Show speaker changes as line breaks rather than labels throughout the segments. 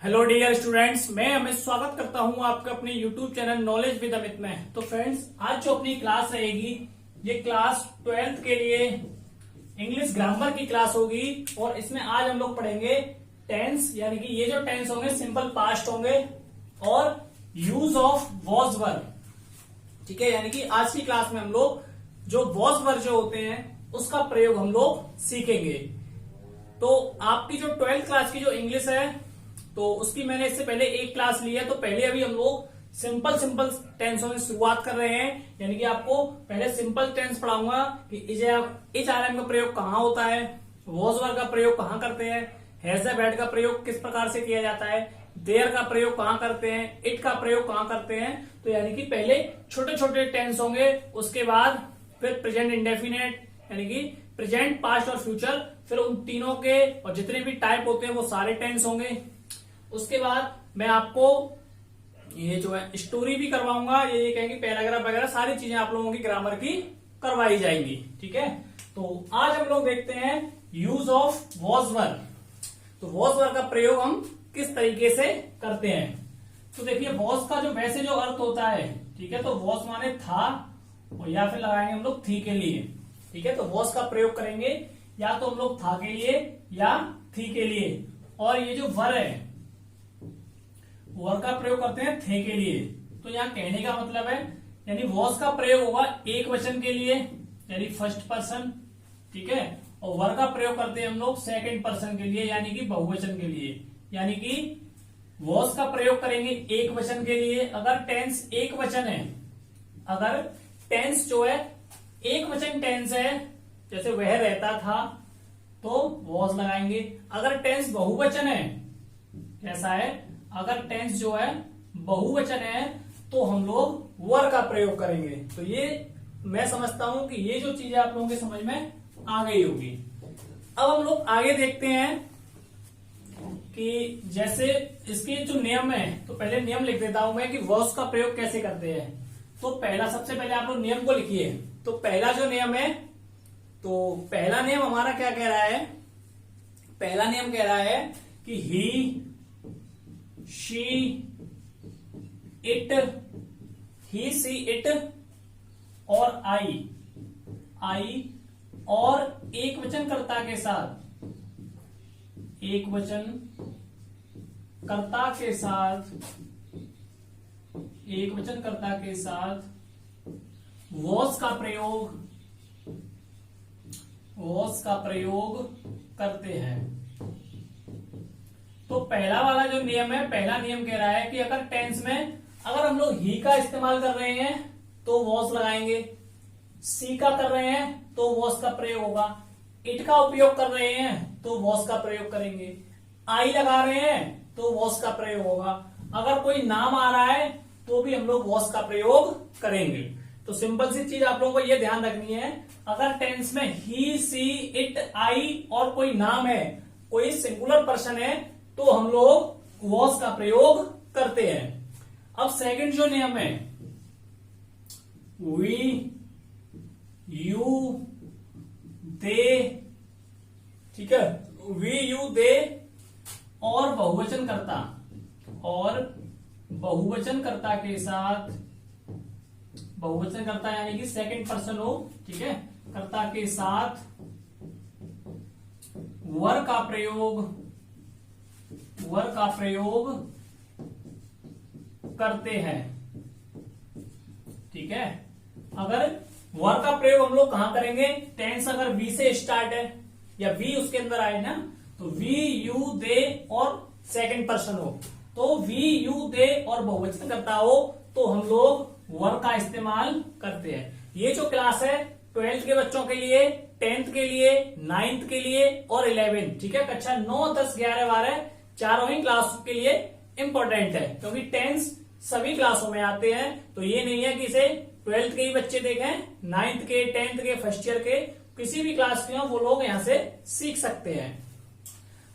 Hello dear students, मैं अमित स्वागत करता हूं आपका अपने YouTube channel knowledge with Amit में। तो फ्रेंड्स, आज जो अपनी क्लास रहेगी ये क्लास 12th के लिए इंग्लिश ग्रामर की क्लास होगी। और इसमें आज हम लोग पढ़ेंगे टेंस, यानी कि ये जो टेंस होंगे सिंपल पास्ट होंगे और यूज ऑफ वॉज वर्ब। ठीक है, यानी कि आज की क्लास में हम लोग जो वॉज वर्ब जो होते हैं उसका प्रयोग हम लोग सीखेंगे। तो आपकी जो 12th क्लास की जो इंग्लिश है तो उसकी मैंने इससे पहले एक क्लास ली है। तो पहले अभी हम लोग सिंपल टेंसों से शुरुआत कर रहे हैं, यानी कि आपको पहले सिंपल टेंस पढ़ाऊंगा कि इज आर एम का प्रयोग कहाँ होता है, वॉज वर्ब का प्रयोग कहाँ करते हैं, हैज हैड का प्रयोग किस प्रकार से किया जाता है, देयर का प्रयोग कहाँ करते हैं, इट का प्रयोग कहाँ करते हैं। तो यानी कि पहले छोटे छोटे टेंस होंगे, उसके बाद फिर प्रेजेंट इंडेफिनेट यानी कि प्रेजेंट, पास्ट और फ्यूचर, फिर उन तीनों के और जितने भी टाइप होते हैं वो सारे टेंस होंगे। उसके बाद मैं आपको ये जो है स्टोरी भी करवाऊंगा, ये कहेंगे पैराग्राफ वगैरह सारी चीजें आप लोगों की ग्रामर की करवाई जाएंगी। ठीक है, तो आज हम लोग देखते हैं यूज ऑफ वॉज वर्ब। तो वॉज वर्ब का प्रयोग हम किस तरीके से करते हैं। तो देखिए, वॉज का जो वैसे जो अर्थ होता है, ठीक है, तो वॉज माने था और या फिर लगाएंगे हम लोग थी के लिए। ठीक है, तो वॉज का प्रयोग करेंगे या तो हम लोग था के लिए या थी के लिए। और ये जो वर है वर का प्रयोग करते हैं थे के लिए। तो यहाँ कहने का मतलब है, यानी वॉज का प्रयोग होगा एक वचन के लिए यानी फर्स्ट पर्सन। ठीक है, और वर का प्रयोग करते हैं हम लोग सेकंड पर्सन के लिए यानी कि बहुवचन के लिए। यानी कि वॉज का प्रयोग करेंगे एक वचन के लिए अगर टेंस एक वचन है। अगर टेंस जो है एक वचन टेंस है, जैसे वह रहता था, तो वॉज लगाएंगे। अगर टेंस बहुवचन है, कैसा है, अगर टेंस जो है बहुवचन है तो हम लोग वर का प्रयोग करेंगे। तो ये मैं समझता हूं कि ये जो चीजें आप लोगों के समझ में आ गई होगी। अब हम लोग आगे देखते हैं कि जैसे इसके जो नियम है, तो पहले नियम लिख देता हूं मैं कि वॉज का प्रयोग कैसे करते हैं। तो पहला, सबसे पहले आप लोग नियम को लिखिए। तो पहला जो नियम है, तो पहला नियम हमारा क्या कह रहा है, पहला नियम कह रहा है कि he, she, it, he, she, it और आई और एक वचनकर्ता के साथ, एक वचनकर्ता के साथ, एक वचनकर्ता के साथ वॉज का प्रयोग करते हैं। तो पहला वाला जो नियम है, पहला नियम कह रहा है कि अगर टेंस में अगर हम लोग ही का इस्तेमाल कर रहे हैं तो वॉज लगाएंगे, सी का कर रहे हैं तो वॉज का प्रयोग होगा, इट का उपयोग कर रहे हैं तो वॉज का प्रयोग करेंगे, आई लगा रहे हैं तो वॉज का प्रयोग होगा, अगर कोई नाम आ रहा है तो भी हम लोग वॉज का प्रयोग करेंगे। तो सिंपल सी चीज आप लोगों को यह ध्यान रखनी है, अगर टेंस में ही, सी, इट, आई और कोई नाम है, कोई सिंगुलर पर्सन है, तो हम लोग वॉज का प्रयोग करते हैं। अब सेकंड जो नियम है, वी, यू, दे, ठीक है, वी, यू, दे और बहुवचनकर्ता के साथ, बहुवचनकर्ता यानी कि सेकंड पर्सन हो, ठीक है, कर्ता के साथ वर का प्रयोग करते हैं। ठीक है, अगर वर का प्रयोग हम लोग कहां करेंगे, टेंस अगर वी से स्टार्ट है या वी उसके अंदर आए ना, तो वी, यू, दे और सेकंड पर्सन हो, तो वी, यू, दे और बहुवचन करता हो तो हम लोग वर का इस्तेमाल करते हैं। ये जो क्लास है 12th के बच्चों के लिए, 10th के लिए, 9th के लिए और 11th, ठीक है, कक्षा 9, 10, 11, 12 चारों ही क्लास के लिए इंपॉर्टेंट है, क्योंकि टेंस सभी क्लासों में आते हैं। तो ये नहीं है कि इसे 12th के ही बच्चे देखें, 9th के, 10th के, फर्स्ट ईयर के, किसी भी क्लास के हो वो लोग यहां से सीख सकते हैं।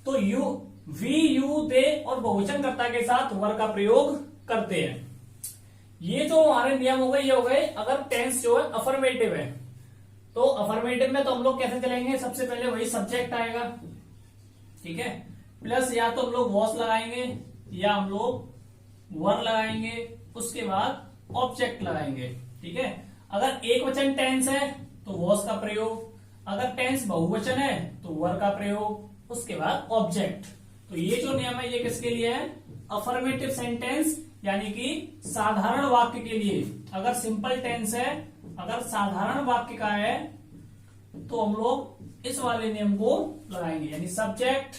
तो वी, यू, दे और बहुवचनकर्ता के साथ वर का प्रयोग करते हैं। ये जो हमारे नियम हो गए, ये हो गए अगर टेंस जो है अफर्मेटिव है। तो अफर्मेटिव में तो हम लोग कैसे चलेंगे, सबसे पहले वही सब्जेक्ट आएगा, ठीक है, प्लस या तो हम लोग वॉज लगाएंगे या हम लोग वर लगाएंगे, उसके बाद ऑब्जेक्ट लगाएंगे। ठीक है, अगर एक वचन टेंस है तो वॉज का प्रयोग, अगर टेंस बहुवचन है तो वर का प्रयोग, उसके बाद ऑब्जेक्ट। तो ये जो नियम है ये किसके लिए है? अफर्मेटिव सेंटेंस यानी कि साधारण वाक्य के लिए। अगर सिंपल टेंस है, अगर साधारण वाक्य का है तो हम लोग इस वाले नियम को लगाएंगे, यानी सब्जेक्ट,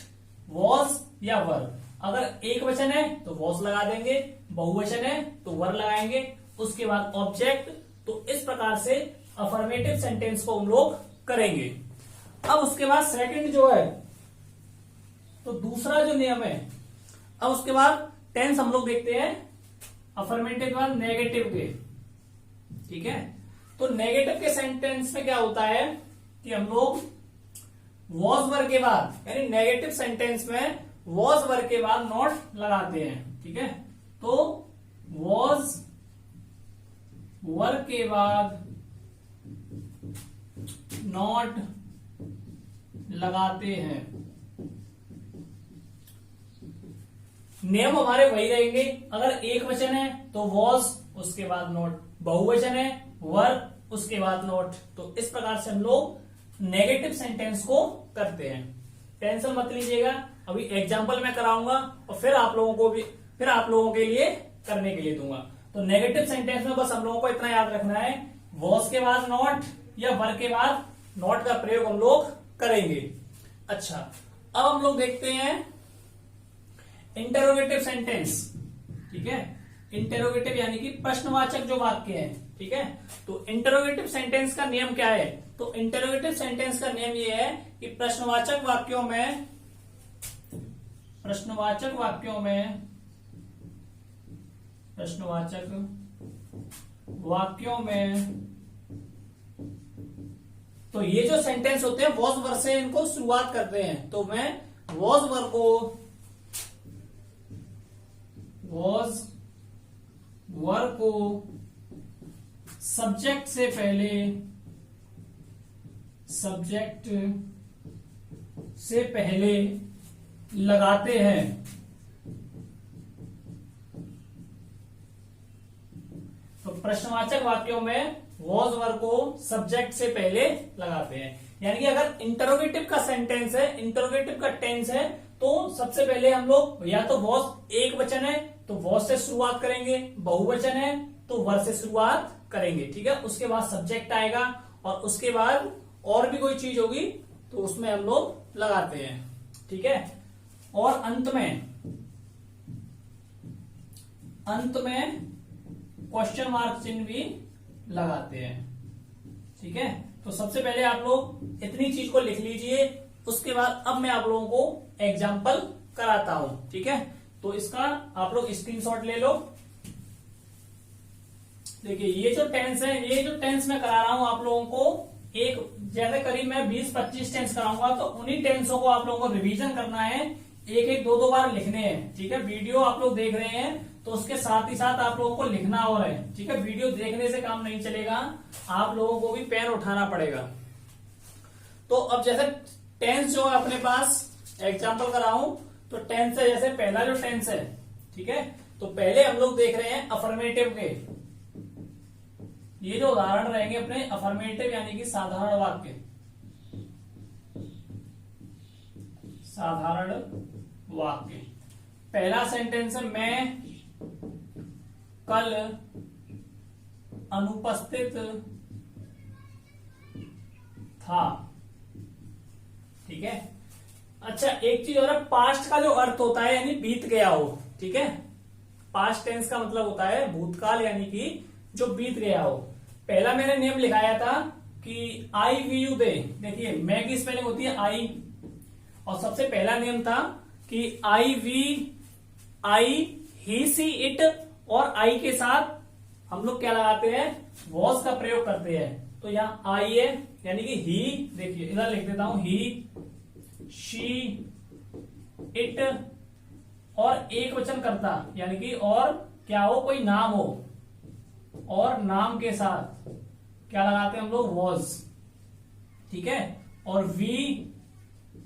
वॉज या वर। अगर एक वचन है तो वॉज लगा देंगे, बहुवचन है तो वर लगाएंगे, उसके बाद ऑब्जेक्ट। तो इस प्रकार से अफर्मेटिव सेंटेंस को हम लोग करेंगे। अब उसके बाद सेकंड जो है, तो दूसरा जो नियम है, अब उसके बाद टेंस हम लोग देखते हैं अफर्मेटिव के बाद नेगेटिव के। ठीक है, तो नेगेटिव के सेंटेंस में क्या होता है कि हम लोग वॉज वर के बाद, यानी नेगेटिव सेंटेंस में वॉज वर के बाद नॉट लगाते हैं। ठीक है, तो वॉज वर के बाद नॉट लगाते हैं। नियम हमारे वही रहेंगे, अगर एक वचन है तो वॉज, उसके बाद नॉट, बहुवचन है वर, उसके बाद नॉट। तो इस प्रकार से हम लोग नेगेटिव सेंटेंस को करते हैं। टेंशन मत लीजिएगा, अभी एग्जाम्पल मैं कराऊंगा और फिर आप लोगों के लिए करने के लिए दूंगा। तो नेगेटिव सेंटेंस में बस हम लोगों को इतना याद रखना है, वॉज के बाद नॉट या वर के बाद नॉट का प्रयोग हम लोग करेंगे। अच्छा, अब हम लोग देखते हैं इंटेरोगेटिव सेंटेंस। ठीक है, इंटेरोगेटिव यानी कि प्रश्नवाचक जो वाक्य है। ठीक है, तो इंटेरोगेटिव सेंटेंस का नियम क्या है? तो इंटेरोगेटिव सेंटेंस का नियम ये है कि प्रश्नवाचक वाक्यों में तो ये जो सेंटेंस होते हैं वॉज वर से इनको शुरुआत करते हैं। तो मैं वॉज वर को सब्जेक्ट से पहले लगाते हैं। तो प्रश्नवाचक वाक्यों में वॉज वर को सब्जेक्ट से पहले लगाते हैं, यानी कि अगर इंटरोगेटिव का सेंटेंस है, इंटरोगेटिव का टेंस है, तो सबसे पहले हम लोग या तो वॉज एक वचन है तो वॉज से शुरुआत करेंगे, बहुवचन है तो वर से शुरुआत करेंगे। ठीक है, उसके बाद सब्जेक्ट आएगा और उसके बाद और भी कोई चीज होगी तो उसमें हम लोग लगाते हैं। ठीक है, और अंत में क्वेश्चन मार्क चिन्ह भी लगाते हैं। ठीक है, तो सबसे पहले आप लोग इतनी चीज को लिख लीजिए, उसके बाद अब मैं आप लोगों को एग्जाम्पल कराता हूं। ठीक है, तो इसका आप लोग स्क्रीनशॉट ले लो। देखिए ये जो टेंस है, ये जो टेंस मैं करा रहा हूं आप लोगों को, एक जैसे करीब मैं 20-25 टेंस कराऊंगा, तो उन्हीं टेंसों को आप लोगों को रिवीजन करना है, एक दो बार लिखने हैं। ठीक है, वीडियो आप लोग देख रहे हैं तो उसके साथ ही साथ आप लोगों को लिखना और है। ठीक है, वीडियो देखने से काम नहीं चलेगा, आप लोगों को भी पेन उठाना पड़ेगा। तो अब जैसे टेंस जो है अपने पास एग्जाम्पल कराऊं, तो टेंस है, जैसे पहला जो टेंस है। ठीक है, तो पहले हम लोग देख रहे हैं अफर्मेटिव के। ये जो उदाहरण रहेंगे अपने अफर्मेटिव यानी कि साधारण वाक्य, साधारण वाक्य। पहला सेंटेंस है, मैं कल अनुपस्थित था। ठीक है, अच्छा एक चीज और है, पास्ट का जो अर्थ होता है यानी बीत गया हो। ठीक है, पास्ट टेंस का मतलब होता है भूतकाल यानी कि जो बीत गया हो। पहला मैंने नियम लिखाया था कि आई वी यू दे, देखिए मैं की स्पेलिंग होती है आई, और सबसे पहला नियम था कि आई we, I, he, she, it, और आई के साथ हम लोग क्या लगाते हैं, वॉज का प्रयोग करते हैं। तो यहां आई है यानी कि ही, देखिए इधर लिख देता हूं, ही, शी, इट, और एक वचन करता यानी कि और क्या हो, कोई नाम हो, और नाम के साथ क्या लगाते हैं हम लोग, वॉज। ठीक है, और वी,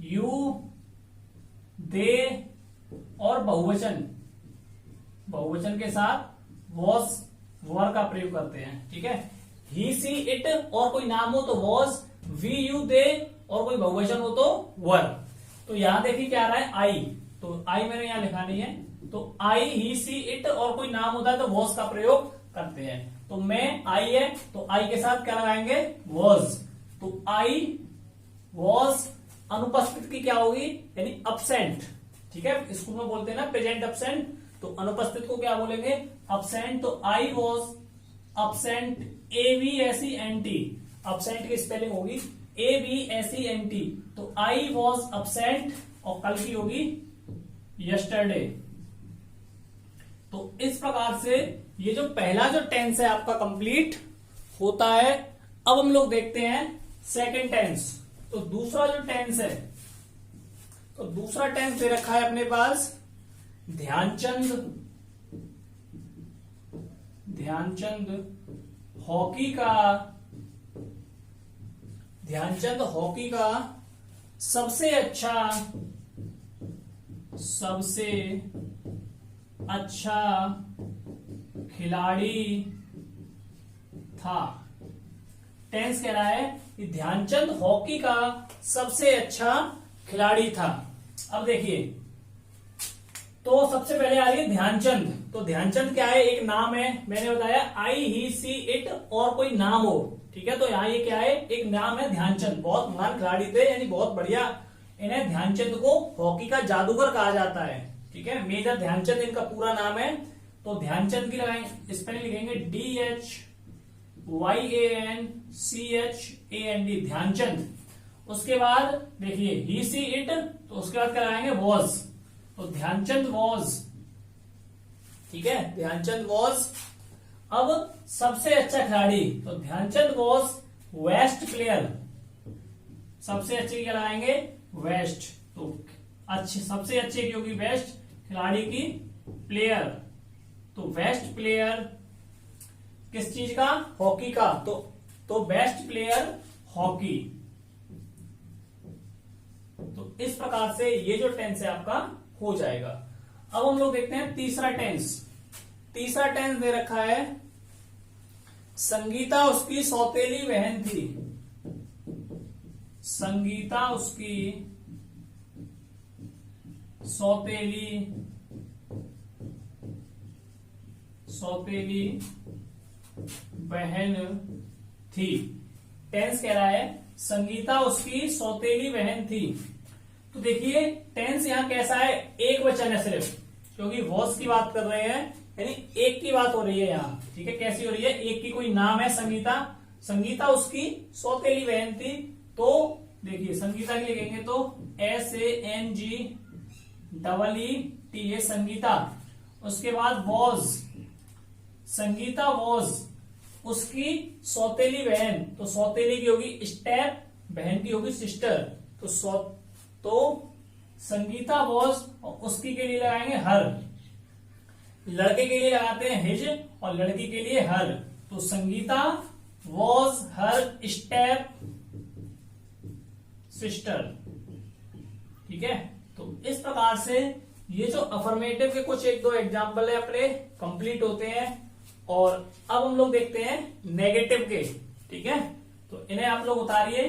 यू, दे, और बहुवचन बहुवचन के साथ वॉज वर का प्रयोग करते हैं। ठीक है, ही सी इट और कोई नाम हो तो वॉज, वी यू दे और कोई बहुवचन हो तो वर। तो यहां देखिए क्या आ रहा है, आई, तो आई मैंने यहां लिखा नहीं है, तो आई ही सी इट और कोई नाम होता है तो वॉज का प्रयोग करते हैं। तो मैं आई है तो आई के साथ क्या लगाएंगे, वॉज। तो आई वॉज अनुपस्थित की क्या होगी, यानी अपसेंट। ठीक है, स्कूल में बोलते हैं ना प्रेजेंट अपसेंट, तो अनुपस्थित को क्या बोलेंगे, अपसेंट। तो I was absent, ABSENT, absent की स्पेलिंग होगी ABSENT। तो आई वॉज अपसेंट और कल की होगी यस्टरडे। तो इस प्रकार से ये जो पहला जो टेंस है आपका कंप्लीट होता है। अब हम लोग देखते हैं सेकंड टेंस। तो दूसरा जो टेंस है, तो दूसरा टेंस दे रखा है अपने पास ध्यानचंद हॉकी का, ध्यानचंद हॉकी का सबसे अच्छा खिलाड़ी था। टेंस कह रहा है कि ध्यानचंद हॉकी का सबसे अच्छा खिलाड़ी था। अब देखिए, तो सबसे पहले आ रही है ध्यानचंद। तो ध्यानचंद क्या है, एक नाम है, मैंने बताया आई ही सी इट और कोई नाम हो। ठीक है, तो यहाँ ये क्या है, एक नाम है ध्यानचंद, बहुत महान खिलाड़ी थे, यानी बहुत बढ़िया। इन्हें ध्यानचंद को हॉकी का जादूगर कहा जाता है। ठीक है, मेजर ध्यानचंद इनका पूरा नाम है। तो ध्यानचंद की लगाएंगे, स्पेलिंग लिखेंगे DHYANCHAND, ध्यानचंद। उसके बाद देखिए ही सी इट, तो उसके बाद क्या लगाएंगे, वॉज। तो ध्यानचंद वॉज। ठीक है, ध्यानचंद वॉज। अब सबसे अच्छा खिलाड़ी, तो ध्यानचंद वॉज बेस्ट प्लेयर। सबसे अच्छे क्या लगाएंगे, बेस्ट। तो अच्छे, सबसे अच्छे की होगी बेस्ट, खिलाड़ी की प्लेयर। तो बेस्ट प्लेयर किस चीज का, हॉकी का। तो बेस्ट प्लेयर हॉकी। तो इस प्रकार से ये जो टेंस है आपका हो जाएगा। अब हम लोग देखते हैं तीसरा टेंस। तीसरा टेंस दे रखा है संगीता उसकी सौतेली बहन थी। संगीता उसकी सौतेली बहन थी। टेंस कह रहा है संगीता उसकी सौतेली बहन थी। तो देखिए टेंस यहां कैसा है, एक वचन है सिर्फ, क्योंकि वॉज की बात कर रहे हैं, यानी एक की बात हो रही है यहाँ। ठीक है, कैसी हो रही है, एक की कोई नाम है संगीता, संगीता उसकी सौतेली बहन थी। तो देखिए संगीता के लिए कहेंगे तो SANGEET, संगीता। उसके बाद वॉज, संगीता वॉज उसकी सौतेली बहन। तो सौतेली की होगी स्टेप, बहन की होगी सिस्टर। तो संगीता वॉज और उसकी के लिए लगाएंगे हर। लड़के के लिए लगाते हैं हिज और लड़की के लिए हर। तो Sangeeta was her step sister. ठीक है, तो इस प्रकार से ये जो अफर्मेटिव के कुछ एक दो एग्जाम्पल है अपने कंप्लीट होते हैं। और अब हम लोग देखते हैं नेगेटिव के। ठीक है, तो इन्हें आप लोग उतारिए।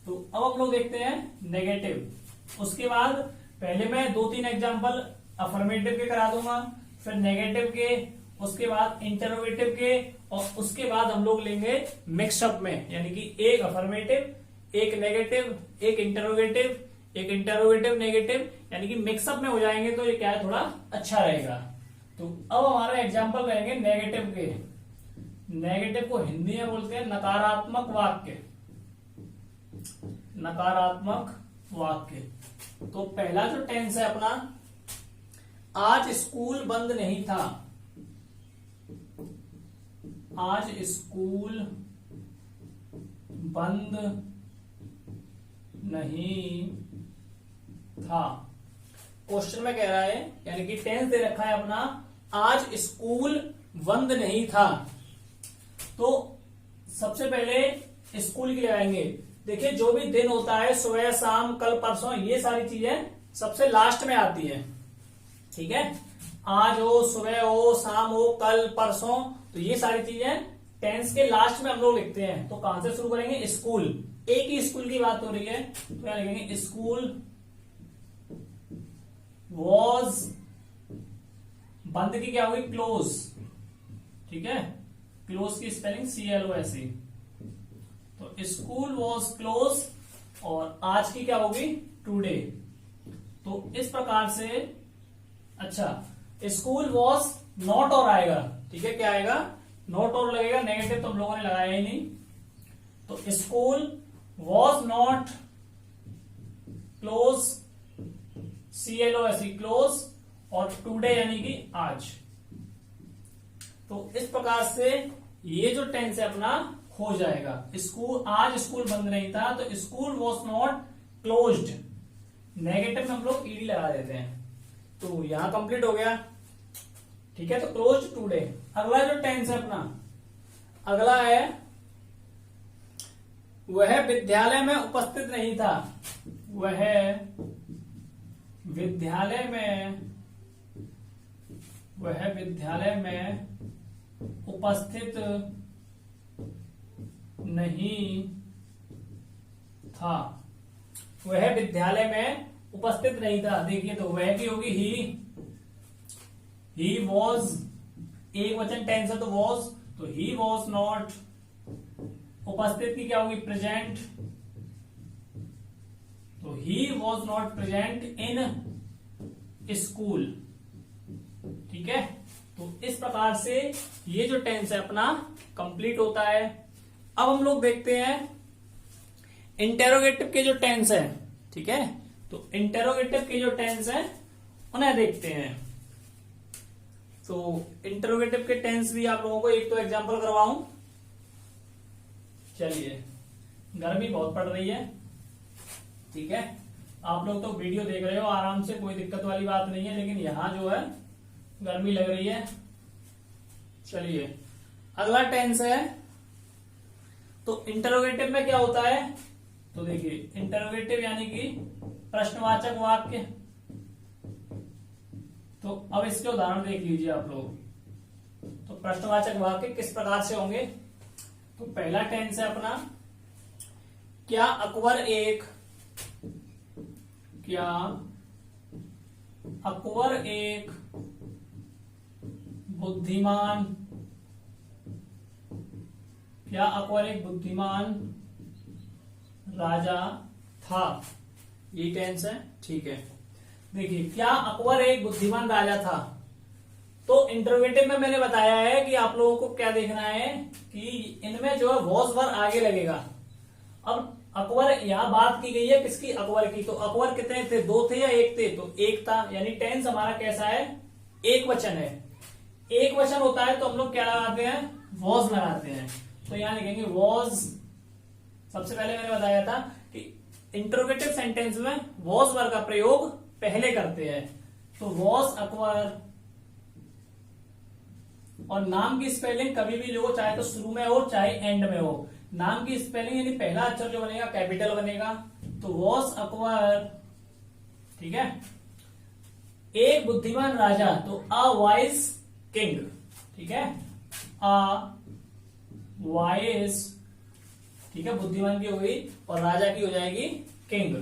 तो अब हम लोग देखते हैं नेगेटिव। उसके बाद पहले मैं 2-3 एग्जाम्पल अफर्मेटिव के करा दूंगा, फिर नेगेटिव के, उसके बाद इंटरोगेटिव के, और उसके बाद हम लोग लेंगे मिक्सअप में, यानी कि एक अफर्मेटिव, एक नेगेटिव, एक इंटरोगेटिव नेगेटिव, यानी कि मिक्सअप में हो जाएंगे। तो ये क्या है, थोड़ा अच्छा रहेगा। तो अब हमारा एग्जाम्पल रहेंगे नेगेटिव के। नेगेटिव को हिंदी में बोलते हैं नकारात्मक वाक्य। नकारात्मक वाक्य। तो पहला जो टेंस है अपना, आज स्कूल बंद नहीं था। आज स्कूल बंद नहीं था। क्वेश्चन में कह रहा है, यानी कि टेंस दे रखा है अपना, आज स्कूल बंद नहीं था। तो सबसे पहले स्कूल की लगाएंगे। देखिए जो भी दिन होता है, सुबह, शाम, कल, परसों, ये सारी चीजें सबसे लास्ट में आती है। ठीक है, आज हो, सुबह हो, शाम हो, कल, परसों, तो ये सारी चीजें टेंस के लास्ट में हम लोग लिखते हैं। तो कहां से शुरू करेंगे? स्कूल, एक ही स्कूल की बात हो रही है तो क्या लिखेंगे? स्कूल वॉज, बंद की क्या होगी? क्लोज, ठीक है, क्लोज की स्पेलिंग CLOSE। तो स्कूल वॉज क्लोज, और आज की क्या होगी? टुडे। तो इस प्रकार से, अच्छा, स्कूल वॉज नॉट और आएगा, ठीक है, क्या आएगा? नॉट और लगेगा, नेगेटिव तो हम लोगों ने लगाया ही नहीं। तो school was not close, CLOSE close, और टुडे यानी कि आज। तो इस प्रकार से ये जो टेंस है अपना हो जाएगा। स्कूल, आज स्कूल बंद नहीं था, तो school was not closed, negative में हम लोग ईडी लगा देते हैं। तो यहां कंप्लीट हो गया, ठीक है। तो क्लोज टुडे। अगला जो टेंस है अपना, अगला है वह विद्यालय में उपस्थित नहीं था। वह विद्यालय में उपस्थित नहीं था। वह विद्यालय में उपस्थित नहीं था। देखिए, तो वह की होगी ही वॉज, एक वचन टेंस है तो वॉज, तो ही वॉज नॉट। उपस्थित की क्या होगी? प्रेजेंट, तो he was not present in school, ठीक है। तो इस प्रकार से ये जो टेंस है अपना कंप्लीट होता है। अब हम लोग देखते हैं इंटेरोगेटिव के जो टेंस है, ठीक है। तो इंटेरोगेटिव के जो टेंस है उन्हें देखते हैं। तो इंटेरोगेटिव के टेंस भी आप लोगों को एक तो एग्जांपल करवाऊं। चलिए, गर्मी बहुत पड़ रही है, ठीक है। आप लोग तो वीडियो देख रहे हो आराम से, कोई दिक्कत वाली बात नहीं है, लेकिन यहां जो है गर्मी लग रही है। चलिए, अगला टेंस है, तो इंटरोगेटिव में क्या होता है? तो देखिए, इंटरोगेटिव यानी कि प्रश्नवाचक वाक्य। तो अब इसके उदाहरण देख लीजिए आप लोग। तो प्रश्नवाचक वाक्य किस प्रकार से होंगे? तो पहला टेंस है अपना, क्या अकबर एक बुद्धिमान, क्या अकबर एक बुद्धिमान राजा था? ये टेंस है, ठीक है। देखिए, क्या अकबर एक बुद्धिमान राजा था? तो इंटरोगेटिव में मैंने बताया है कि आप लोगों को क्या देखना है कि इनमें जो है वॉज वर्ब आगे लगेगा। अब अकबर, यहां बात की गई है किसकी? अकबर की। तो अकबर कितने थे? 2 थे या 1 थे? तो 1 था, यानी टेंस हमारा कैसा है? एक वचन है। एक वचन होता है तो हम लोग क्या लगाते हैं? वॉज लगाते हैं। तो यहां लिखेंगे वॉज। सबसे पहले मैंने बताया था कि इंटरोगेटिव सेंटेंस में वॉज वर्ब का प्रयोग पहले करते हैं। तो वॉज अकबर, और नाम की स्पेलिंग कभी भी लो, चाहे तो शुरू में हो चाहे एंड में हो। नाम की स्पेलिंग यानी पहला अक्षर जो बनेगा कैपिटल बनेगा। तो वॉज अकबर, ठीक है। एक बुद्धिमान राजा, तो अ वाइज किंग, ठीक है। अ वाइज, ठीक है, बुद्धिमान की हो गई और राजा की हो जाएगी किंग।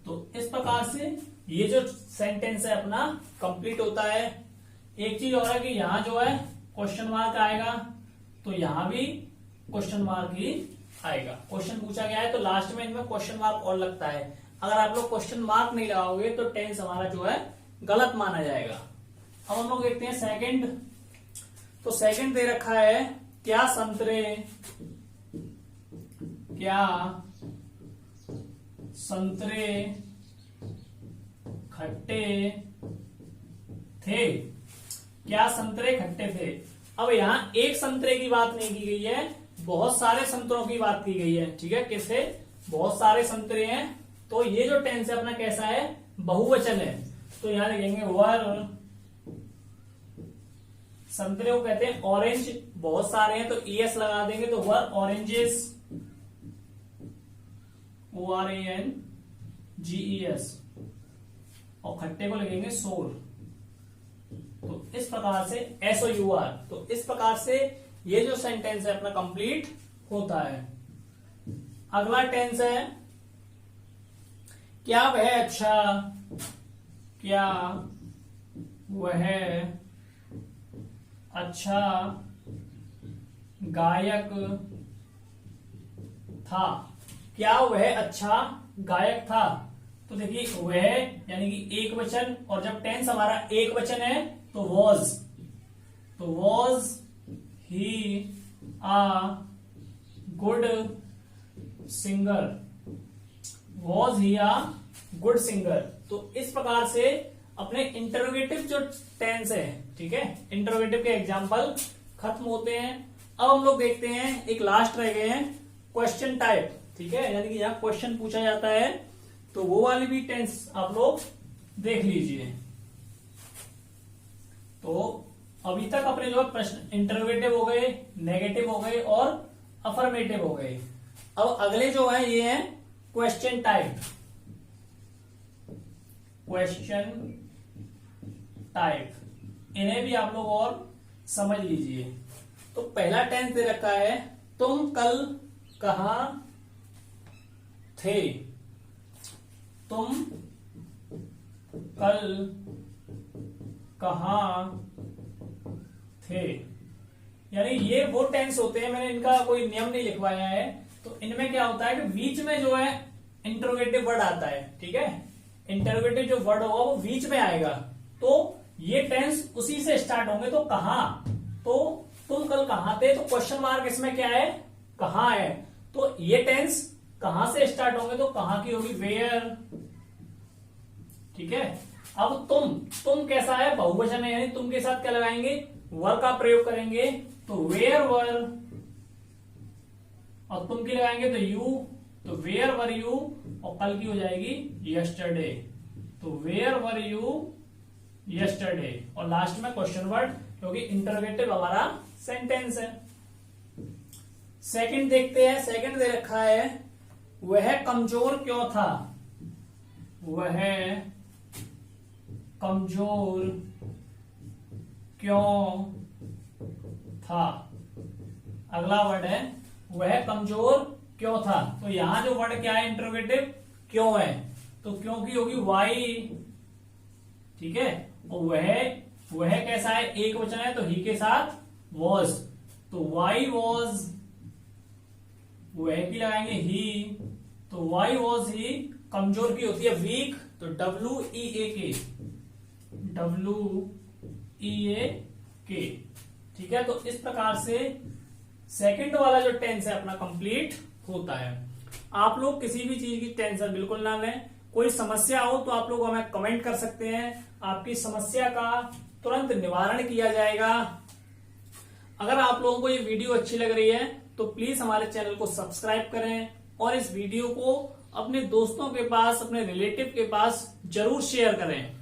तो इस प्रकार से ये जो सेंटेंस है अपना कंप्लीट होता है। एक चीज और है कि यहां जो है क्वेश्चन मार्क आएगा, तो यहां भी क्वेश्चन मार्क ही आएगा। क्वेश्चन पूछा गया है तो लास्ट में इनमें क्वेश्चन मार्क और लगता है। अगर आप लोग क्वेश्चन मार्क नहीं लगाओगे तो टेंस हमारा जो है गलत माना जाएगा। अब हम लोग देखते हैं सेकंड। तो सेकंड दे रखा है, क्या संतरे खट्टे थे। क्या संतरे खट्टे थे? अब यहां एक संतरे की बात नहीं की गई है, बहुत सारे संतरों की बात की गई है, ठीक है। किससे? बहुत सारे संतरे हैं। तो ये जो टेंस है अपना कैसा है? बहुवचन है। तो यहां लिखेंगे वर, संतरे को कहते हैं ऑरेंज, बहुत सारे हैं तो ES लगा देंगे। तो वर ऑरेंजेस, ORANGES, और खट्टे को लिखेंगे सोर। तो इस प्रकार से SOUR, तो इस प्रकार से ये जो सेंटेंस है अपना कंप्लीट होता है। अगला टेंस है क्या वह अच्छा, क्या वह अच्छा गायक था, क्या वह अच्छा गायक था। तो देखिए वह यानी कि एक वचन, और जब टेंस हमारा एक वचन है तो was he a good singer, was he a good singer. तो इस प्रकार से अपने इंटरोगेटिव जो टेंस है, ठीक है, इंटरोगेटिव के एग्जाम्पल खत्म होते हैं। अब हम लोग देखते हैं एक लास्ट रह गए हैं क्वेश्चन टाइप, ठीक है, यानी कि यहाँ क्वेश्चन पूछा जाता है, तो वो वाली भी टेंस आप लोग देख लीजिए। तो अभी तक अपने जो प्रश्न इंटरोगेटिव हो गए, नेगेटिव हो गए और अफर्मेटिव हो गए। अब अगले जो है ये है क्वेश्चन टाइप, क्वेश्चन टाइप, इन्हें भी आप लोग और समझ लीजिए। तो पहला टेंस दे रखा है तुम कल कहां थे, तुम कल कहां थे, यानी ये वो टेंस होते हैं, मैंने इनका कोई नियम नहीं लिखवाया है। तो इनमें क्या होता है कि बीच में जो है इंटरोगेटिव वर्ड आता है, ठीक है, इंटरोगेटिव जो वर्ड होगा वो बीच में आएगा, तो ये टेंस उसी से स्टार्ट होंगे। तो कहां, तो तुम कल कहां थे, तो क्वेश्चन मार्क इसमें क्या है, कहां है, तो ये टेंस कहां से स्टार्ट होंगे, तो कहां की होगी वेयर, ठीक है। अब तुम कैसा है, बहुवचन है, यानी तुम के साथ क्या लगाएंगे, वर का प्रयोग करेंगे, तो वेयर वर, और तुम की लगाएंगे तो यू, तो वेयर वर यू, और कल की हो जाएगी यस्टरडे, तो वेयर वर यू यस्टरडे, और लास्ट में क्वेश्चन वर्ड, क्योंकि इंटरोगेटिव हमारा सेंटेंस है। सेकंड देखते हैं, सेकंड दे रखा है वह कमजोर क्यों था, वह कमजोर क्यों था। अगला वर्ड है वह कमजोर क्यों था, तो यहां जो वर्ड क्या है इंटरोगेटिव, क्यों है, तो क्यों की होगी वाई, ठीक है, और वह कैसा है, एक वचन है, तो ही के साथ वॉज, तो वाई वॉज, वह की लगाएंगे ही, तो वाई वॉज ही, कमजोर की होती है वीक, तो WEAK, WEAK, ठीक है। तो इस प्रकार से सेकंड वाला जो टेंस है अपना कंप्लीट होता है। आप लोग किसी भी चीज की टेंशन बिल्कुल ना लें, कोई समस्या हो तो आप लोग हमें कमेंट कर सकते हैं, आपकी समस्या का तुरंत निवारण किया जाएगा। अगर आप लोगों को ये वीडियो अच्छी लग रही है तो प्लीज हमारे चैनल को सब्सक्राइब करें और इस वीडियो को अपने दोस्तों के पास, अपने रिलेटिव के पास जरूर शेयर करें,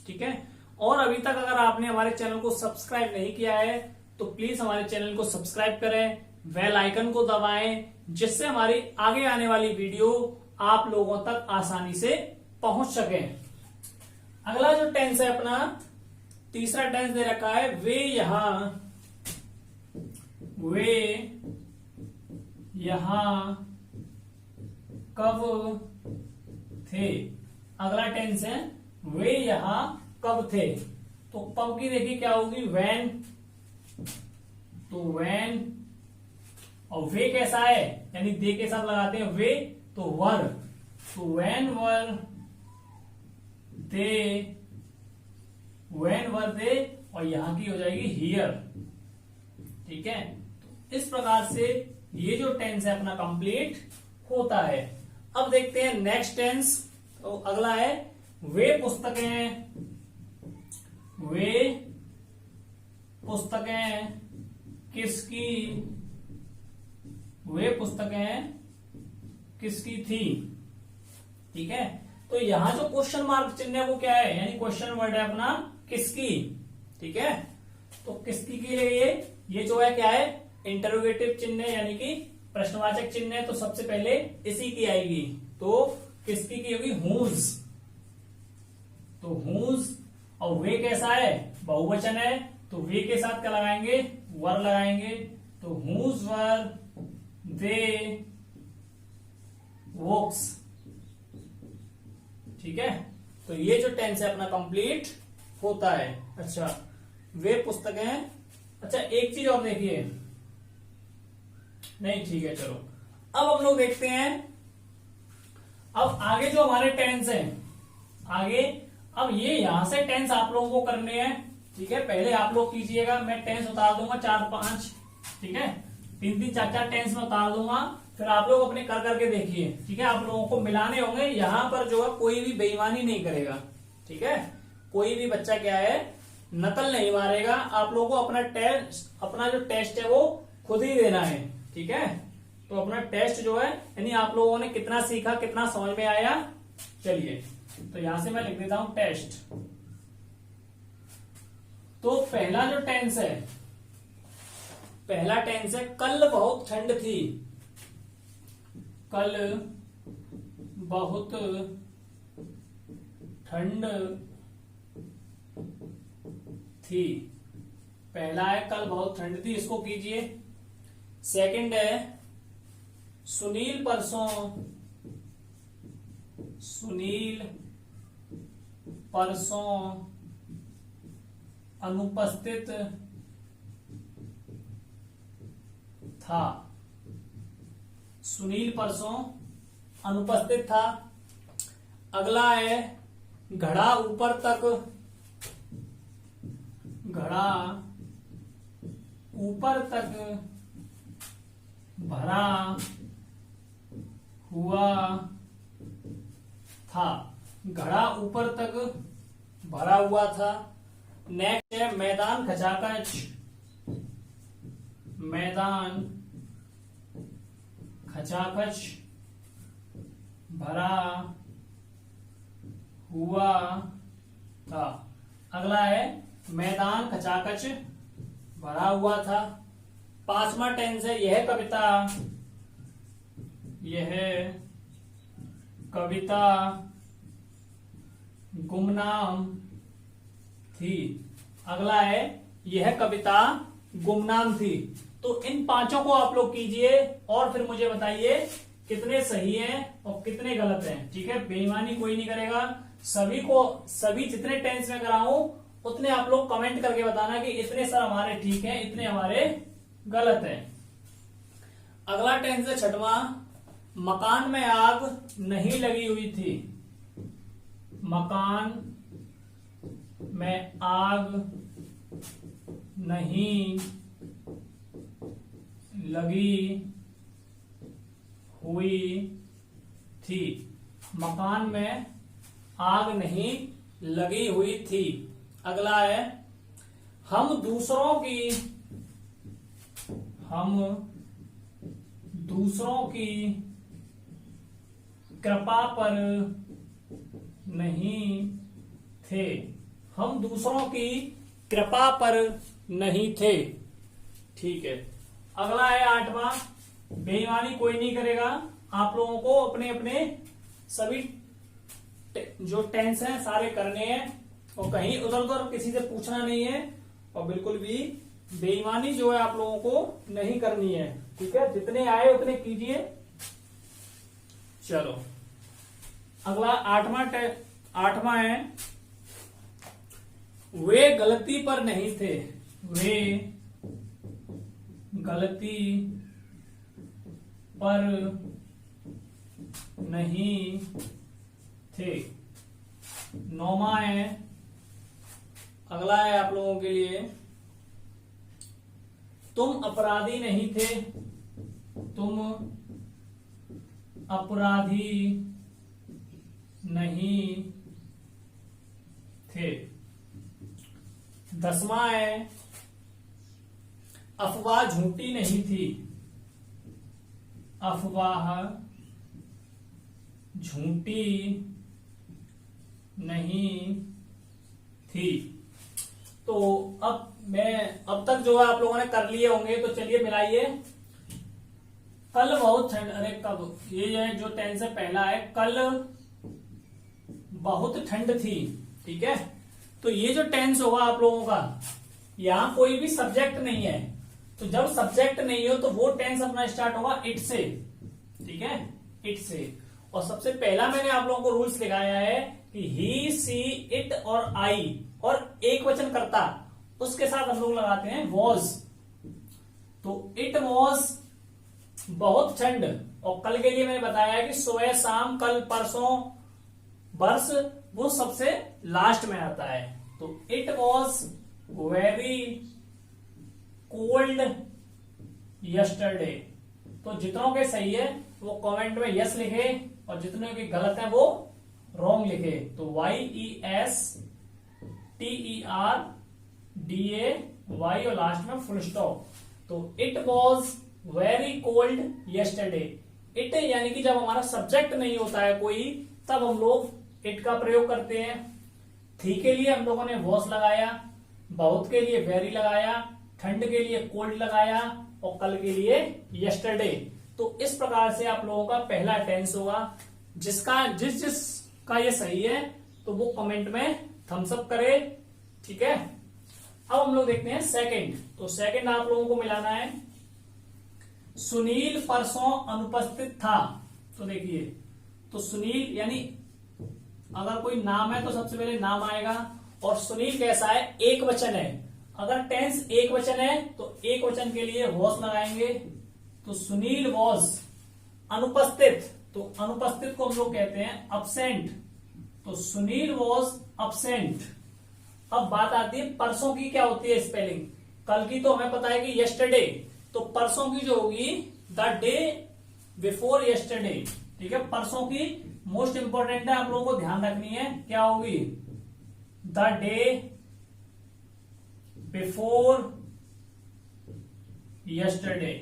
ठीक है। और अभी तक अगर आपने हमारे चैनल को सब्सक्राइब नहीं किया है तो प्लीज हमारे चैनल को सब्सक्राइब करें, बेल आइकन को दबाएं, जिससे हमारी आगे आने वाली वीडियो आप लोगों तक आसानी से पहुंच सके। अगला जो टेंस है अपना तीसरा टेंस दे रखा है वे यहां कब थे। अगला टेंस है वे यहां कब थे, तो कब की देखिए क्या होगी व्हेन, तो व्हेन, और वे कैसा है यानी दे के साथ लगाते हैं वे, तो वर, तो व्हेन वर दे, और यहां की हो जाएगी हियर, ठीक है। तो इस प्रकार से ये जो टेंस है अपना कंप्लीट होता है। अब देखते हैं नेक्स्ट टेंस, तो अगला है वे पुस्तकें किसकी थी, ठीक है। तो यहां जो क्वेश्चन मार्क चिन्ह है वो क्या है, यानी क्वेश्चन वर्ड है अपना किसकी, ठीक है। तो किसकी के लिए ये जो है क्या है इंटरोगेटिव चिन्ह है, यानी कि प्रश्नवाचक चिन्ह है, तो सबसे पहले इसी की आएगी, तो किसकी की होगी हूज, तो हूज, और वे कैसा है, बहुवचन है, तो वे के साथ क्या लगाएंगे, वर लगाएंगे। तो हुज वर दे वॉक्स। ठीक है, तो ये जो टेंस है अपना कंप्लीट होता है। अच्छा, वे पुस्तकें, अच्छा एक चीज और देखिए, नहीं ठीक है चलो, अब हम लोग देखते हैं अब आगे जो हमारे टेंस है आगे। अब ये यहां से टेंस आप लोगों को करने हैं। ठीक है, पहले आप लोग कीजिएगा, मैं टेंस उतार दूंगा 4-5, ठीक है, 3-3 4-4 टेंस में उतार दूंगा, फिर आप लोग अपने कर करके देखिए। ठीक है, आप लोगों को मिलाने होंगे। यहां पर जो है कोई भी बेईमानी नहीं करेगा। ठीक है, कोई भी बच्चा क्या है, नकल नहीं मारेगा। आप लोगों को अपना जो टेस्ट है वो खुद ही देना है। ठीक है, तो अपना टेस्ट जो है, यानी आप लोगों ने कितना सीखा, कितना समझ में आया। चलिए, तो यहां से मैं लिख देता हूं टेस्ट। तो पहला जो टेंस है, पहला टेंस है कल बहुत ठंड थी। कल बहुत ठंड थी। पहला है कल बहुत ठंड थी, इसको कीजिए। सेकंड है सुनील परसों अनुपस्थित था। सुनील परसों अनुपस्थित था। अगला है घड़ा ऊपर तक भरा हुआ था। घड़ा ऊपर तक भरा हुआ था। नेक्स्ट है मैदान खचाखच भरा हुआ था। अगला है मैदान खचाखच भरा हुआ था। 5वां टेंस है यह कविता गुमनाम थी। अगला है यह कविता गुमनाम थी। तो इन 5 को आप लोग कीजिए और फिर मुझे बताइए कितने सही हैं और कितने गलत हैं। ठीक है, बेईमानी कोई नहीं करेगा। सभी जितने टेंस में कराऊं उतने आप लोग कमेंट करके बताना कि इतने सर हमारे ठीक हैं, इतने हमारे गलत हैं। अगला टेंस है 6वां, मकान में आग नहीं लगी हुई थी। मकान में आग नहीं लगी हुई थी। मकान में आग नहीं लगी हुई थी। अगला है हम दूसरों की कृपा पर नहीं थे। हम दूसरों की कृपा पर नहीं थे। ठीक है, अगला है 8वां, बेईमानी कोई नहीं करेगा। आप लोगों को अपने अपने सभी जो टेंस हैं सारे करने हैं और कहीं उधर उधर किसी से पूछना नहीं है और बिल्कुल भी बेईमानी जो है आप लोगों को नहीं करनी है। ठीक है, जितने आए उतने कीजिए। चलो, अगला 8वां है वे गलती पर नहीं थे। वे गलती पर नहीं थे। 9वां है, अगला है आप लोगों के लिए तुम अपराधी नहीं थे। तुम अपराधी नहीं थे। 10वां है अफवाह झूठी नहीं थी। अफवाह झूठी नहीं थी। तो अब तक जो है आप लोगों ने कर लिए होंगे, तो चलिए मिलाइए। कल बहुत ठंड, अरे कब, ये है जो टेंस है पहला है कल बहुत ठंड थी। ठीक है, तो ये जो टेंस होगा आप लोगों का, यहां कोई भी सब्जेक्ट नहीं है, तो जब सब्जेक्ट नहीं हो तो वो टेंस अपना स्टार्ट होगा इट से, ठीक है, इट से। और सबसे पहला मैंने आप लोगों को रूल्स दिखाया है कि ही, सी, इट और आई, और एक वचन करता, उसके साथ हम लोग लगाते हैं वॉज। तो इट वॉज बहुत ठंड, और कल के लिए मैंने बताया कि सुबह, शाम, कल, परसों, वर्ष, वो सबसे लास्ट में आता है। तो it was very cold yesterday. तो जितनों के सही है वो कमेंट में यस लिखे, और जितने के गलत है वो रॉन्ग लिखे। तो YESTERDAY और लास्ट में फुल स्टॉप। तो it was very cold yesterday. It यानी कि जब हमारा सब्जेक्ट नहीं होता है कोई, तब हम लोग इट का प्रयोग करते हैं। थी के लिए हम लोगों ने वॉज लगाया, बहुत के लिए वेरी लगाया, ठंड के लिए कोल्ड लगाया, और कल के लिए यस्टरडे। तो इस प्रकार से आप लोगों का पहला टेंस होगा। जिसका ये सही है तो वो कमेंट में थम्स अप करे, ठीक है। अब हम लोग देखते हैं सेकंड। तो सेकंड आप लोगों को मिलाना है, सुनील परसों अनुपस्थित था। तो देखिए, तो सुनील यानी अगर कोई नाम है तो सबसे पहले नाम आएगा, और सुनील कैसा है, एक वचन है। अगर टेंस एक वचन है तो एक वचन के लिए वॉज लगाएंगे। तो सुनील वॉज अनुपस्थित, तो अनुपस्थित को हम लोग कहते हैं अब्सेंट। तो सुनील वॉज अब्सेंट। अब बात आती है परसों की, क्या होती है स्पेलिंग। कल की तो हमें पता है कि यस्टरडे, तो परसों की जो होगी द डे बिफोर यस्टरडे, ठीक है। परसों की मोस्ट इंपॉर्टेंट है, आप लोगों को ध्यान रखनी है, क्या होगी, द डे बिफोर यस्टरडे,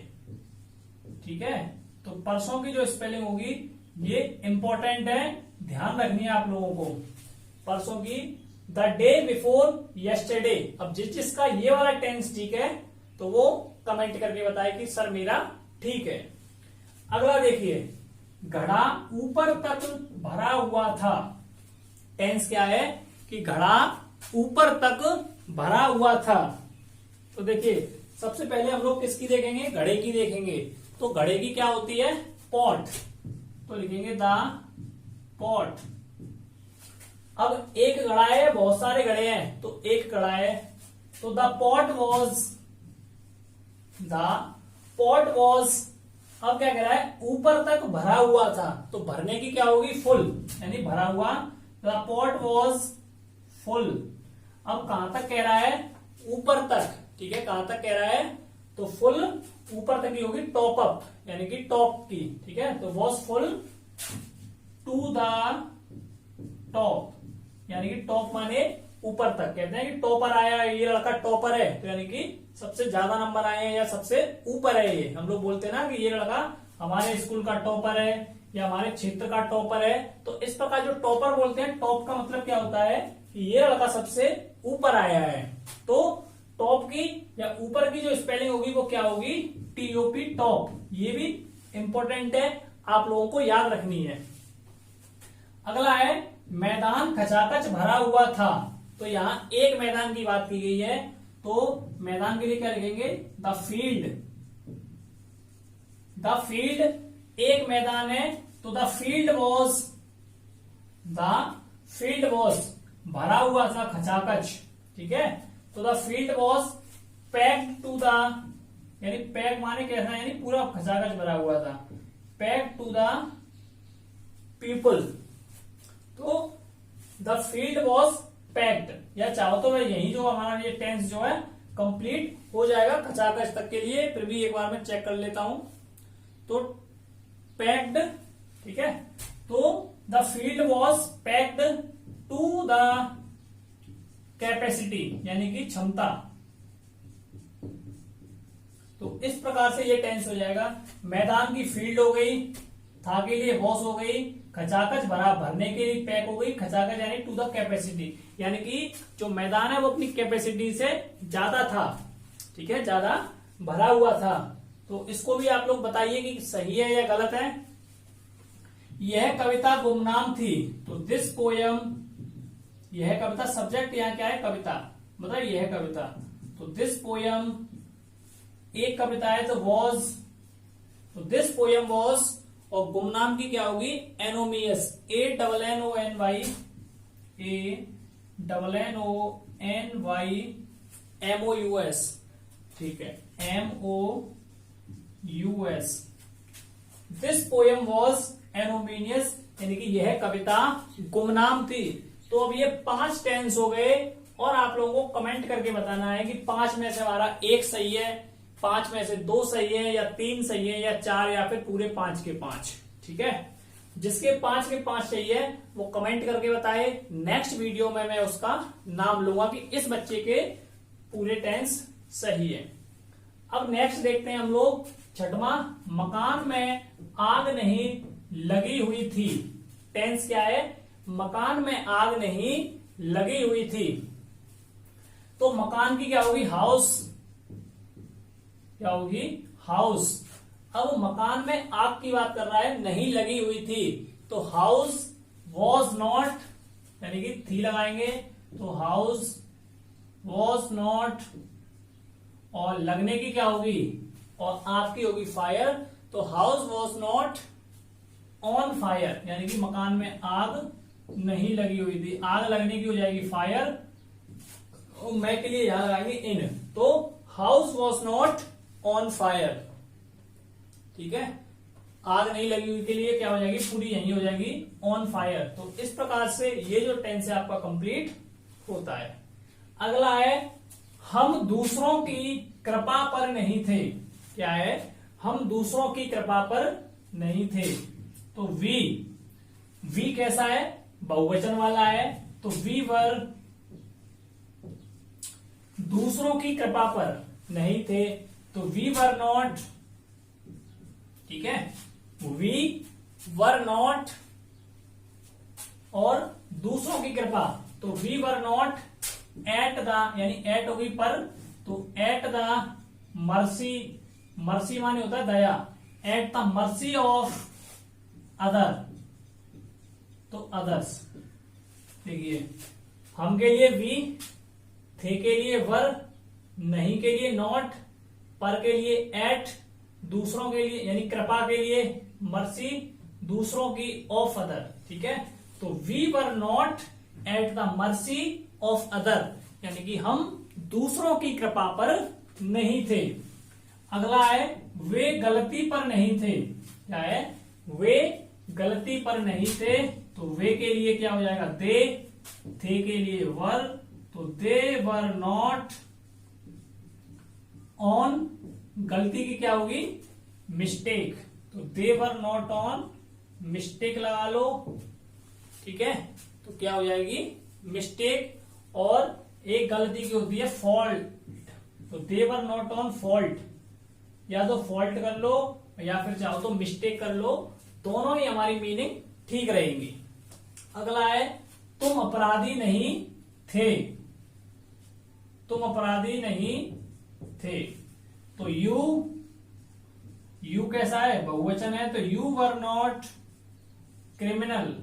ठीक है। तो परसों की जो स्पेलिंग होगी ये इंपॉर्टेंट है, ध्यान रखनी है आप लोगों को। परसों की द डे बिफोर यस्टरडे। अब जिसका ये वाला टेंस ठीक है तो वो कमेंट करके बताए कि सर मेरा ठीक है। अगला देखिए, घड़ा ऊपर तक भरा हुआ था। टेंस क्या है कि घड़ा ऊपर तक भरा हुआ था। तो देखिए, सबसे पहले हम लोग किसकी देखेंगे, घड़े की देखेंगे। तो घड़े की क्या होती है, पॉट। तो लिखेंगे द पॉट। अब एक घड़ा है, बहुत सारे घड़े हैं, तो एक घड़ा है। तो द पॉट वॉज, अब क्या कह रहा है, ऊपर तक भरा हुआ था। तो भरने की क्या होगी, फुल, यानी भरा हुआ। The pot was full. अब कहां तक कह रहा है, ऊपर तक, ठीक है। कहां तक कह रहा है, तो फुल ऊपर तक की होगी, टॉप अप यानी कि टॉप की, ठीक है। तो was full to the top, यानी कि टॉप माने ऊपर तक। कहते हैं कि टॉपर आया, ये लड़का टॉपर है, तो यानी कि सबसे ज्यादा नंबर आए हैं या सबसे ऊपर है। ये हम लोग बोलते हैं ना कि ये लड़का हमारे स्कूल का टॉपर है या हमारे क्षेत्र का टॉपर है। तो इस प्रकार जो टॉपर बोलते हैं, टॉप का मतलब क्या होता है कि ये लड़का सबसे ऊपर आया है। तो टॉप की या ऊपर की जो स्पेलिंग होगी वो क्या होगी, TOP, टॉप। ये भी इंपॉर्टेंट है, आप लोगों को याद रखनी है। अगला है, मैदान खचाखच भरा हुआ था। तो यहां एक मैदान की बात की गई है, तो मैदान के लिए क्या लिखेंगे, द फील्ड। द फील्ड एक मैदान है, तो द फील्ड वॉज भरा हुआ था, खचाखच, ठीक है। तो the field was packed to the, यानी पैक माने कैसा, यानी पूरा खचाखच भरा हुआ था, पैक्ड टू द पीपल। तो द फील्ड वॉज पैक्ड, या चाहो तो मैं यही जो हमारा ये टेंस जो है कंप्लीट हो जाएगा खचाखच तक के लिए, फिर भी एक बार मैं चेक कर लेता हूं। तो पैक्ड, ठीक है। तो the field was packed to the capacity, यानी कि क्षमता। तो इस प्रकार से ये टेंस हो जाएगा। मैदान की फील्ड हो गई, था के लिए वॉज हो गई, खचाखच भरा, भरने के लिए पैक हो गई, खचाखच यानी टू द कैपेसिटी, यानी कि जो मैदान है वो अपनी कैपेसिटी से ज्यादा था, ठीक है, ज्यादा भरा हुआ था। तो इसको भी आप लोग बताइए कि सही है या गलत है। यह कविता गुमनाम थी। तो दिस पोयम यह कविता, सब्जेक्ट यहाँ क्या है, कविता, मतलब यह कविता। तो दिस पोयम, एक कविता है तो वॉज, तो दिस पोयम वॉज, और गुमनाम की क्या होगी, एनोमियस, ANNONY, ANNONYMOUS, ठीक है, MOUS। दिस पोयम वॉज एनोमिनियस, यानी कि यह कविता गुमनाम थी। तो अब ये 5 टेंस हो गए, और आप लोगों को कमेंट करके बताना है कि 5 में से हमारा 1 सही है, 5 में से 2 सही है, या 3 सही है, या 4, या फिर पूरे 5 के 5। ठीक है, जिसके 5 के 5 सही है वो कमेंट करके बताए। नेक्स्ट वीडियो में मैं उसका नाम लूंगा कि इस बच्चे के पूरे टेंस सही है। अब नेक्स्ट देखते हैं हम लोग 6वां, मकान में आग नहीं लगी हुई थी। टेंस क्या है, मकान में आग नहीं लगी हुई थी। तो मकान की क्या होगी, हाउस, क्या होगी, हाउस। अब मकान में आग की बात कर रहा है, नहीं लगी हुई थी, तो हाउस वॉज नॉट, यानी कि थी लगाएंगे, तो हाउस वॉज नॉट, और लगने की क्या होगी, और आपकी होगी फायर, तो house was not on fire, यानी कि मकान में आग नहीं लगी हुई थी। आग लगने की हो जाएगी फायर, और मैं के लिए यहां लगाएंगे इन, तो house was not on fire. ठीक है, आग नहीं लगी हुई के लिए क्या हो जाएगी, पूरी यही हो जाएगी ऑन फायर। तो इस प्रकार से ये जो टेंस है आपका कंप्लीट होता है। अगला है, हम दूसरों की कृपा पर नहीं थे। क्या है, हम दूसरों की कृपा पर नहीं थे। तो वी कैसा है, बहुवचन वाला है, तो वी वर दूसरों की कृपा पर नहीं थे, तो वी वर नॉट, ठीक है, वी वर नॉट, और दूसरों की कृपा, तो we were not at the, यानी एट होगी पर, तो एट द मर्सी, मर्सी माने होता है दया, at the mercy of other, तो अदर्स। देखिए, हम के लिए वी, थे के लिए वर, नहीं के लिए नॉट, पर के लिए एट, दूसरों के लिए यानी कृपा के लिए मर्सी, दूसरों की ऑफ अदर। ठीक है, तो we were not at the mercy of other, यानी कि हम दूसरों की कृपा पर नहीं थे। अगला है, वे गलती पर नहीं थे। क्या है, वे गलती पर नहीं थे, तो वे के लिए क्या हो जाएगा, दे, थे के लिए वर, तो दे वर नॉट ऑन, गलती की क्या होगी, मिस्टेक, तो दे वर नॉट ऑन मिस्टेक लगा लो। ठीक है, तो क्या हो जाएगी, मिस्टेक, और एक गलती की होती है फॉल्ट, तो दे वर नॉट ऑन फॉल्ट, या तो फॉल्ट कर लो या फिर चाहो तो मिस्टेक कर लो, दोनों ही हमारी मीनिंग ठीक रहेंगी। अगला है, तुम अपराधी नहीं थे। तुम अपराधी नहीं थे, तो यू कैसा है, बहुवचन है, तो यू वर नॉट क्रिमिनल।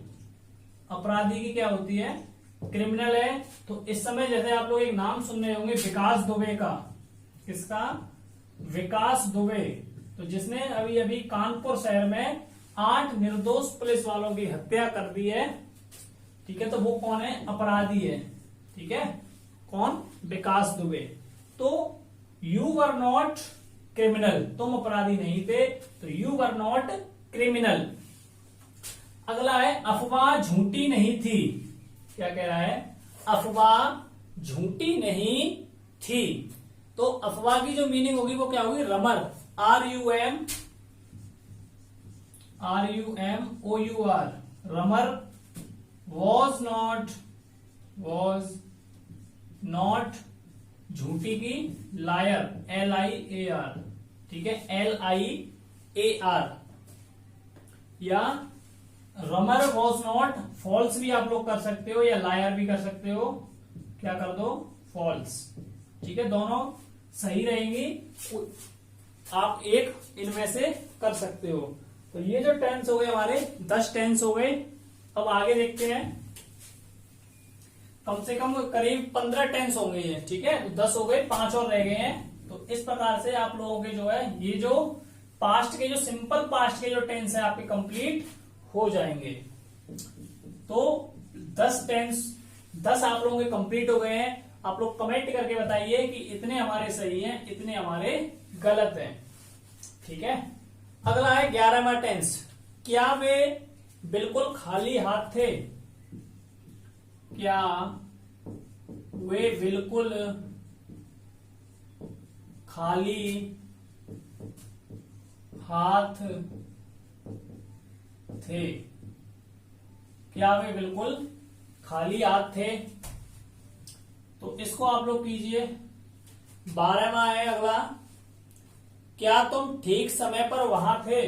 अपराधी की क्या होती है, क्रिमिनल है। तो इस समय जैसे आप लोग एक नाम सुन रहे होंगे विकास दुबे का, किसका, विकास दुबे, तो जिसने अभी अभी कानपुर शहर में 8 निर्दोष पुलिस वालों की हत्या कर दी है। ठीक है, तो वो कौन है, अपराधी है। ठीक है, कौन, विकास दुबे। तो यू वर नॉट क्रिमिनल, तुम अपराधी नहीं थे, तो यू वर नॉट क्रिमिनल। अगला है, अफवाह झूठी नहीं थी। क्या कह रहा है, अफवाह झूठी नहीं थी, तो अफवाह की जो मीनिंग होगी वो क्या होगी, रमर, RUMOUR, रमर। वॉज नॉट, झूठी की लायर, LIAR। ठीक है, LIAR, या रमर वॉज नॉट, फॉल्स भी आप लोग कर सकते हो, या लायर भी कर सकते हो, क्या कर दो, फॉल्स। ठीक है, दोनों सही रहेंगी, आप एक इनमें से कर सकते हो। तो ये जो टेंस हो गए हमारे 10 टेंस हो गए। अब आगे देखते हैं। कम से कम करीब 15 टेंस होंगे ये, ठीक है। 10 हो गए, 5 और रह गए हैं। तो इस प्रकार से आप लोगों के जो है ये जो पास्ट के, जो सिंपल पास्ट के जो टेंस है आपके कंप्लीट हो जाएंगे। तो 10 टेंस 10 आप लोगों के कंप्लीट हो गए हैं। आप लोग कमेंट करके बताइए कि इतने हमारे सही हैं, इतने हमारे गलत हैं, ठीक है। अगला है 11वां टेंस। क्या वे बिल्कुल खाली हाथ थे? क्या वे बिल्कुल खाली हाथ थे? क्या वे बिल्कुल खाली हाथ थे? तो इसको आप लोग कीजिए। 12वां है अगला। क्या तुम ठीक समय पर वहां थे?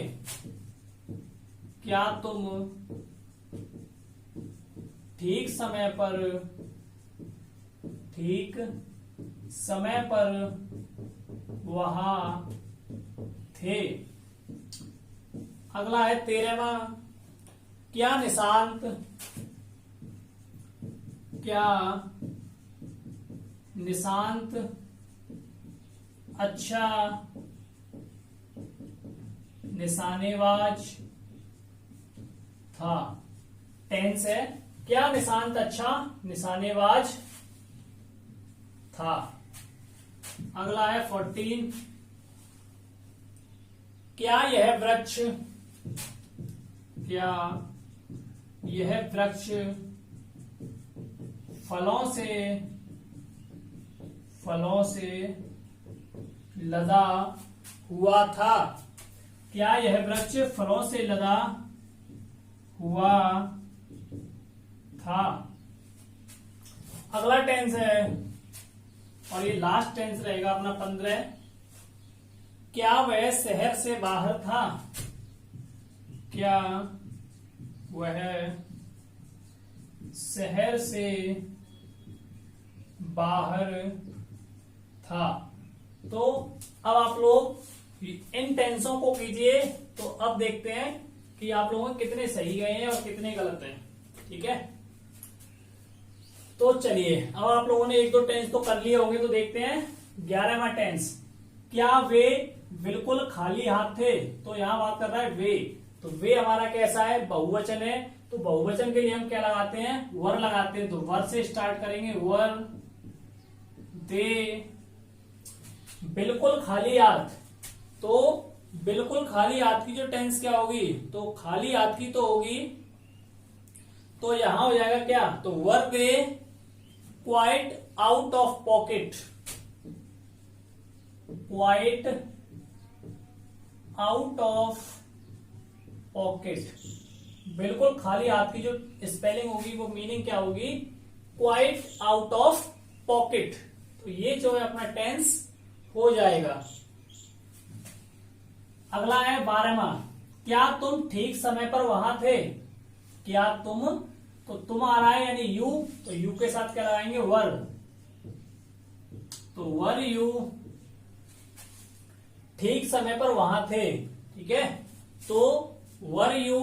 क्या तुम ठीक समय पर वहां थे? अगला है 13वां। क्या निशांत अच्छा निशानेबाज था? टेंस है क्या निशांत अच्छा निशानेबाज था। अगला है 14। क्या यह वृक्ष फलों से लदा हुआ था? क्या यह वृक्ष फलों से लदा हुआ था? अगला टेंस है और ये लास्ट टेंस रहेगा अपना 15। क्या वह शहर से बाहर था? क्या वह शहर से बाहर था? तो अब आप लोग इन टेंसों को कीजिए। तो अब देखते हैं कि आप लोगों के कितने सही गए हैं और कितने गलत हैं, ठीक है। तो चलिए, अब आप लोगों ने 1-2 टेंस तो कर लिए होंगे। तो देखते हैं 11वां टेंस। क्या वे बिल्कुल खाली हाथ थे? तो यहां बात कर रहा है वे। तो वे हमारा कैसा है? बहुवचन है। तो बहुवचन के लिए हम क्या लगाते हैं? वर लगाते हैं। तो वर से स्टार्ट करेंगे। वर दे बिल्कुल खाली हाथ। तो बिल्कुल खाली हाथ की जो टेंस क्या होगी? तो खाली हाथ की तो होगी, तो यहां हो जाएगा क्या? तो were they quite out of pocket. Quite out of pocket. बिल्कुल खाली हाथ की जो स्पेलिंग होगी वो मीनिंग क्या होगी? Quite out of pocket. तो ये जो है अपना टेंस हो जाएगा। अगला है 12वां। क्या तुम ठीक समय पर वहां थे? क्या तुम, तो तुम आ रहा है यानी यू। तो यू के साथ क्या लगाएंगे? वर। तो वर यू ठीक समय पर वहां थे, ठीक है। तो वर यू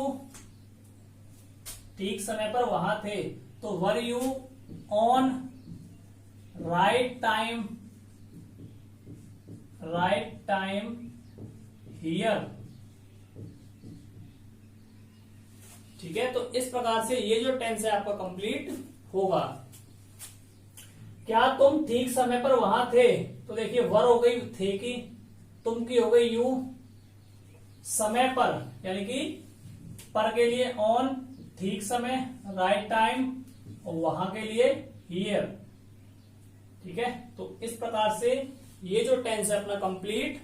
ठीक समय पर वहां थे। तो were you on right time here, ठीक है। तो इस प्रकार से ये जो टेंस है आपका कंप्लीट होगा। क्या तुम ठीक समय पर वहां थे? तो देखिए वर हो गई थे की, तुम की हो गई यू, समय पर यानी कि पर के लिए ऑन, ठीक समय राइट टाइम, और वहां के लिए हियर, ठीक है। तो इस प्रकार से ये जो टेंस है अपना कंप्लीट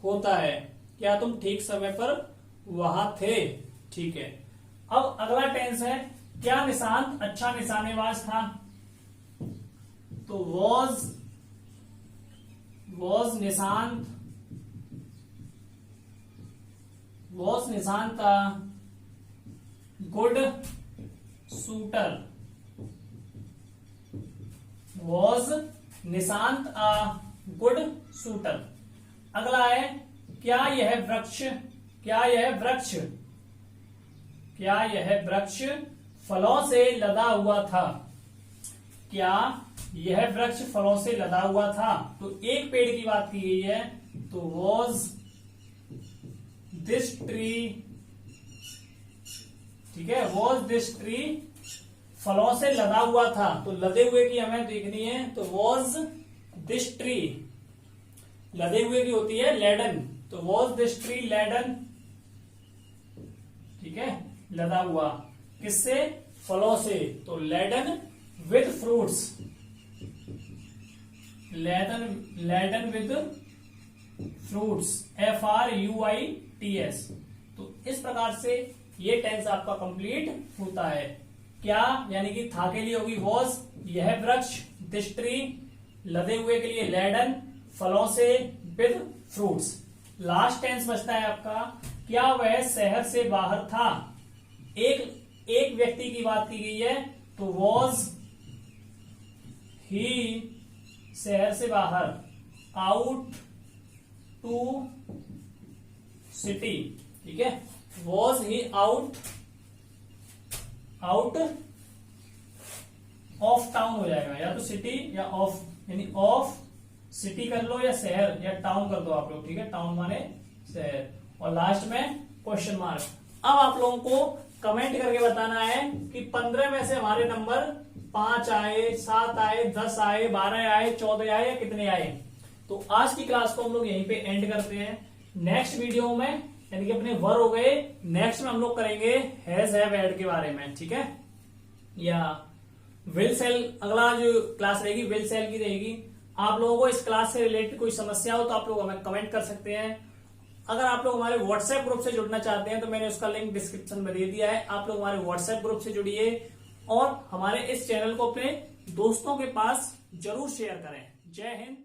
होता है। क्या तुम ठीक समय पर वहां थे, ठीक है। अब अगला टेंस है क्या निशांत अच्छा निशानेबाज था? तो was Nishant good shooter. Was Nishant good shooter. अगला है क्या यह वृक्ष फलों से लदा हुआ था? क्या यह वृक्ष फलों से लदा हुआ था? तो एक पेड़ की बात की गई है, तो वॉज दिस ट्री, ठीक है, वॉज दिस ट्री फलों से लदा हुआ था, तो लदे हुए की हमें देखनी है, तो वॉज दिस ट्री, लदे हुए की होती है लेडन, तो वॉज दिस ट्री लेडन, ठीक है, लदा हुआ किससे? फलों से, तो laden with fruits, laden with fruits, FRUITS। तो इस प्रकार से ये टेंस आपका कंप्लीट होता है। क्या यानी कि था के लिए होगी वॉज, यह वृक्ष, दिस ट्री, लदे हुए के लिए लेडन, फलों से, विद फ्रूट्स। लास्ट टेंस बचता है आपका, क्या वह शहर से बाहर था? एक व्यक्ति की बात की गई है, तो वॉज ही शहर से बाहर, आउट टू सिटी, ठीक है, was he out of town हो जाएगा, या तो सिटी या ऑफ, यानी ऑफ सिटी कर लो या शहर, या टाउन कर दो आप लोग, ठीक है, टाउन माने शहर, और लास्ट में क्वेश्चन मार्क। अब आप लोगों को कमेंट करके बताना है कि 15 में से हमारे नंबर 5 आए, 7 आए, 10 आए, 12 आए, 14 आए, या कितने आए। तो आज की क्लास को हम लोग यहीं पे एंड करते हैं। नेक्स्ट वीडियो में, यानी कि अपने वर हो गए, नेक्स्ट में हम लोग करेंगे हैज हैव हैड के बारे में, ठीक है, या विल सेल, अगला जो क्लास रहेगी विल सेल की रहेगी। आप लोगों को इस क्लास से रिलेटेड कोई समस्या हो तो आप लोग हमें कमेंट कर सकते हैं। अगर आप लोग हमारे व्हाट्सएप ग्रुप से जुड़ना चाहते हैं तो मैंने उसका लिंक डिस्क्रिप्शन में दे दिया है, आप लोग हमारे व्हाट्सएप ग्रुप से जुड़िए और हमारे इस चैनल को अपने दोस्तों के पास जरूर शेयर करें। जय हिंद।